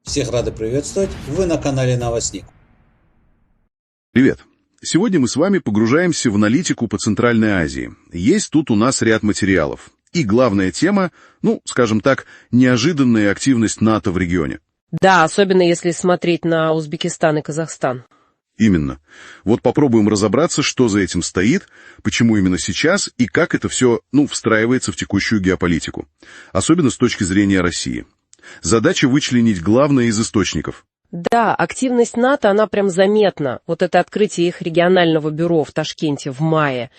Всех рады приветствовать, вы на канале Новостник. Привет! Сегодня мы с вами погружаемся в аналитику по Центральной Азии. Есть тут у нас ряд материалов. И главная тема, скажем так, неожиданная активность НАТО в регионе. Да, особенно если смотреть на Узбекистан и Казахстан. Именно. Вот попробуем разобраться, что за этим стоит, почему именно сейчас и как это все, встраивается в текущую геополитику. Особенно с точки зрения России. Задача вычленить главное из источников. Да, активность НАТО, она прям заметна. Вот это открытие их регионального бюро в Ташкенте в мае.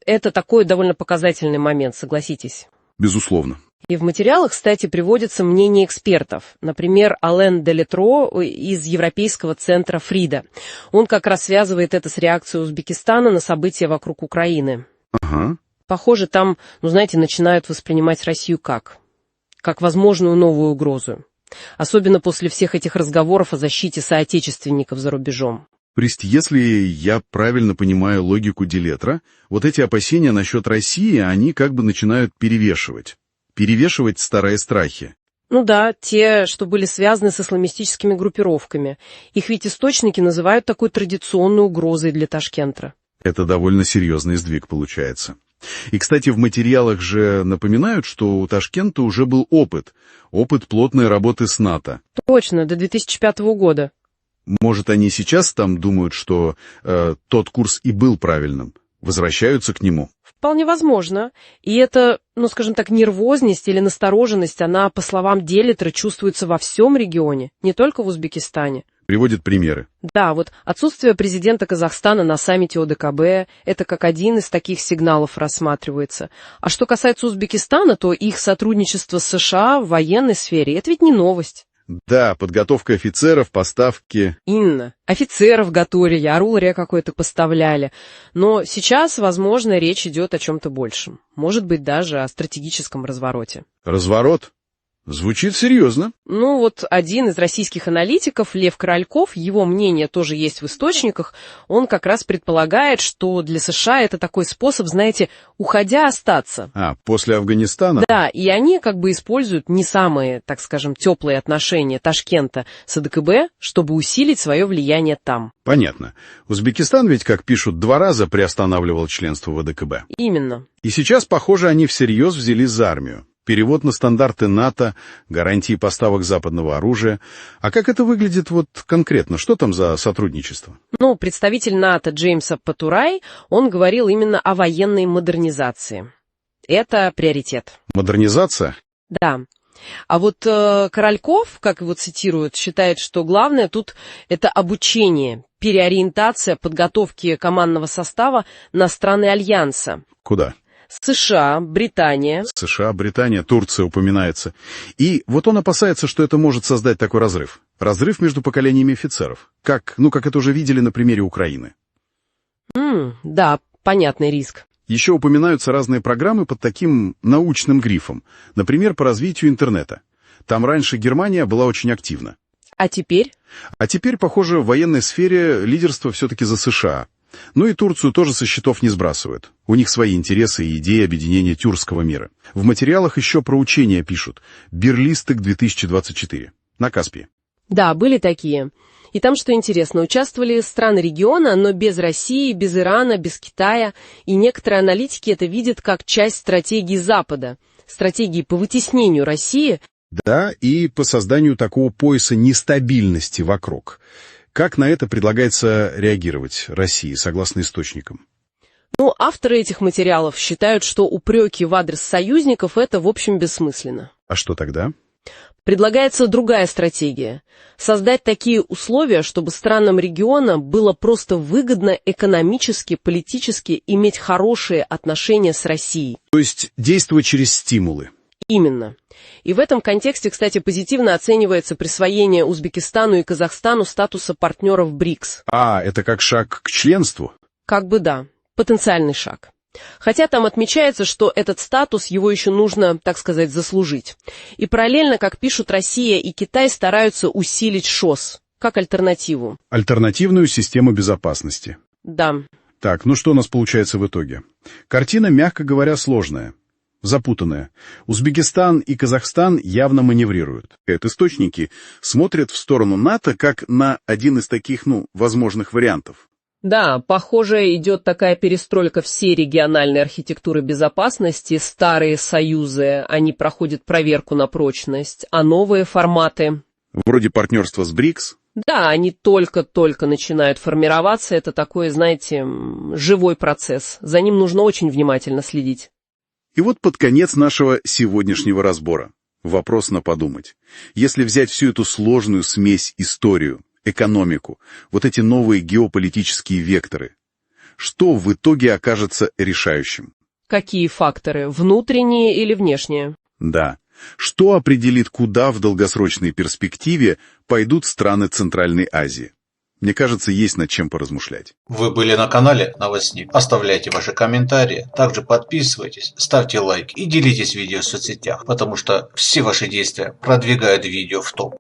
Это такой довольно показательный момент, согласитесь. Безусловно. И в материалах, кстати, приводятся мнения экспертов. Например, Ален Делетро из Европейского центра Фрида. Он как раз связывает это с реакцией Узбекистана на события вокруг Украины. Ага. Похоже, там, начинают воспринимать Россию как возможную новую угрозу. Особенно после всех этих разговоров о защите соотечественников за рубежом. То есть, если я правильно понимаю логику Делетро, вот эти опасения насчет России, они как бы начинают перевешивать старые страхи. Те, что были связаны с исламистическими группировками. Их ведь источники называют такой традиционной угрозой для Ташкента. Это довольно серьезный сдвиг получается. И, кстати, в материалах же напоминают, что у Ташкента уже был опыт плотной работы с НАТО. Точно, до 2005 года. Может, они сейчас там думают, что тот курс и был правильным, возвращаются к нему? Вполне возможно. И эта, нервозность или настороженность, она, по словам Делетро, чувствуется во всем регионе, не только в Узбекистане. Приводит примеры. Да, отсутствие президента Казахстана на саммите ОДКБ, это как один из таких сигналов рассматривается. А что касается Узбекистана, то их сотрудничество с США в военной сфере, это ведь не новость. Да, подготовка офицеров, поставки. Именно. Офицеров готовили, оружие какое-то поставляли. Но сейчас, возможно, речь идет о чем-то большем. Может быть, даже о стратегическом развороте. Разворот? Звучит серьезно. Один из российских аналитиков, Лев Корольков, его мнение тоже есть в источниках, он как раз предполагает, что для США это такой способ, уходя остаться. После Афганистана? Да, и они используют не самые, теплые отношения Ташкента с ОДКБ, чтобы усилить свое влияние там. Понятно. Узбекистан ведь, как пишут, 2 раза приостанавливал членство в ОДКБ. Именно. И сейчас, похоже, они всерьез взялись за армию. Перевод на стандарты НАТО, гарантии поставок западного оружия. А как это выглядит конкретно? Что там за сотрудничество? Представитель НАТО Джеймса Патурай, он говорил именно о военной модернизации. Это приоритет. Модернизация? Да. А Корольков, как его цитируют, считает, что главное тут это обучение, переориентация подготовки командного состава на страны Альянса. Куда? США, Британия. США, Британия, Турция упоминается. И он опасается, что это может создать такой разрыв. Разрыв между поколениями офицеров. Как это уже видели на примере Украины. Да, понятный риск. Еще упоминаются разные программы под таким научным грифом. Например, по развитию интернета. Там раньше Германия была очень активна. А теперь? А теперь, похоже, в военной сфере лидерство все-таки за США. И Турцию тоже со счетов не сбрасывают. У них свои интересы и идеи объединения тюркского мира. В материалах еще про учения пишут. Берлистек-2024. На Каспии. Да, были такие. И там, что интересно, участвовали страны региона, но без России, без Ирана, без Китая. И некоторые аналитики это видят как часть стратегии Запада. Стратегии по вытеснению России. Да, и по созданию такого пояса нестабильности вокруг. Как на это предлагается реагировать России, согласно источникам? Авторы этих материалов считают, что упреки в адрес союзников это, в общем, бессмысленно. А что тогда? Предлагается другая стратегия. Создать такие условия, чтобы странам региона было просто выгодно экономически, политически иметь хорошие отношения с Россией. То есть действовать через стимулы. Именно. И в этом контексте, кстати, позитивно оценивается присвоение Узбекистану и Казахстану статуса партнеров БРИКС. Это как шаг к членству? Да, потенциальный шаг. Хотя там отмечается, что этот статус, его еще нужно, так сказать, заслужить. И параллельно, как пишут, Россия и Китай стараются усилить ШОС, как альтернативу. Альтернативную систему безопасности. Да. Так, что у нас получается в итоге? Картина, мягко говоря, сложная. запутанная. Узбекистан и Казахстан явно маневрируют. Источники смотрят в сторону НАТО как на один из таких, возможных вариантов. Да, похоже, идет такая перестройка всей региональной архитектуры безопасности. Старые союзы, они проходят проверку на прочность, а новые форматы... Вроде партнерства с БРИКС. Да, они только-только начинают формироваться. Это такой, знаете, живой процесс. За ним нужно очень внимательно следить. И вот под конец нашего сегодняшнего разбора. Вопрос на подумать. Если взять всю эту сложную смесь историю, экономику, вот эти новые геополитические векторы, что в итоге окажется решающим? Какие факторы? Внутренние или внешние? Да. Что определит, куда в долгосрочной перспективе пойдут страны Центральной Азии? Мне кажется, есть над чем поразмышлять. Вы были на канале Новостник. Оставляйте ваши комментарии, также подписывайтесь, ставьте лайк и делитесь видео в соцсетях, потому что все ваши действия продвигают видео в топ.